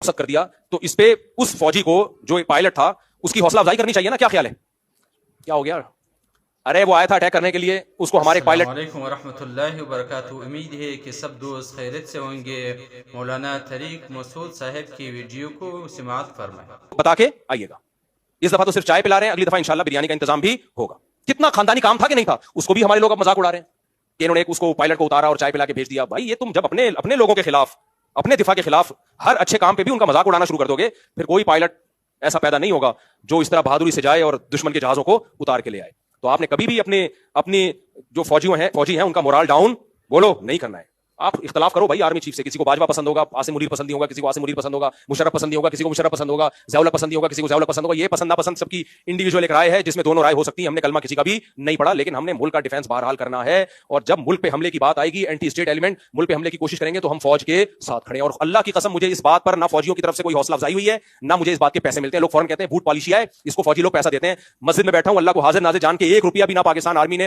نامقصد کر دیا تو اس پہ اس فوجی کو جو پائلٹ تھا اس کی حوصلہ افزائی کرنی چاہیے نا. کیا خیال ہے؟ کیا ہو گیا؟ ارے وہ آیا تھا اٹیک کرنے کے لیے, اس کو ہمارے پائلٹ. السلام علیکم ورحمۃ اللہ وبرکاتہ. امید ہے کہ سب دوست خیریت سے ہوں گے. مولانا طریق مسعود صاحب کی ویڈیو کو سماعت فرمائیں. بتا کے آئیے گا. اس دفعہ تو صرف چائے پلا رہے ہیں, اگلی دفعہ انشاءاللہ بریانی کا انتظام بھی ہوگا. کتنا خاندانی کام تھا کہ نہیں تھا, اس کو بھی ہمارے لوگ اب مذاق اڑا رہے ہیں کہ انہوں نے اس کو پائلٹ کو اتارا اور چائے پلا کے بھیج دیا. بھائی یہ تم جب اپنے لوگوں کے خلاف, اپنے دفاع کے خلاف ہر اچھے کام پہ بھی ان کا مذاق اڑانا شروع کر دو گے, پھر کوئی پائلٹ ایسا پیدا نہیں ہوگا جو اس طرح بہادری سے جائے اور دشمن کے جہازوں کو اتار کے لے آئے. تو آپ نے کبھی بھی اپنی جو فوجی ہیں ان کا مورال ڈاؤن بولو نہیں کرنا ہے. آپ اختلاف کرو بھائی آرمی چیف سے, کسی کو باجوہ پسند ہوگا, عاصم منیر پسند ہوگا, کسی کو عاصم منیر پسند ہوگا, مشرف پسند ہوگا, کسی کو مشرف پسند ہوگا, ضیاء الحق پسند ہوگا, کسی کو ضیاء الحق پسند ہوگا. یہ پسند ناپسند سب کی انڈیویجول ایک رائے ہے جس میں دونوں رائے ہو سکتی ہیں. ہم نے کلمہ کسی کا بھی نہیں پڑھا, لیکن ہم نے ملک کا ڈیفینس بہرحال کرنا ہے. اور جب ملک پہ حملے کی بات آئے گی, اینٹی اسٹیٹ ایلیمنٹ ملک پہ حملے کی کوشش کریں گے تو ہم فوج کے ساتھ کھڑے ہیں. اور اللہ کی قسم مجھے اس بات پر نہ فوجیوں کی طرف سے کوئی حوصلہ افزائی ہوئی ہے, نہ مجھے اس بات کے پیسے ملتے ہیں. لوگ فوراً کہتے ہیں بھوت پالیشی ہے, اس کو فوجی لوگ پیسہ دیتے ہیں. مسجد میں بیٹھا ہوں, اللہ کو حاضر ناظر جان کے 1 روپیہ بھی نہ پاکستان آرمی نے نہ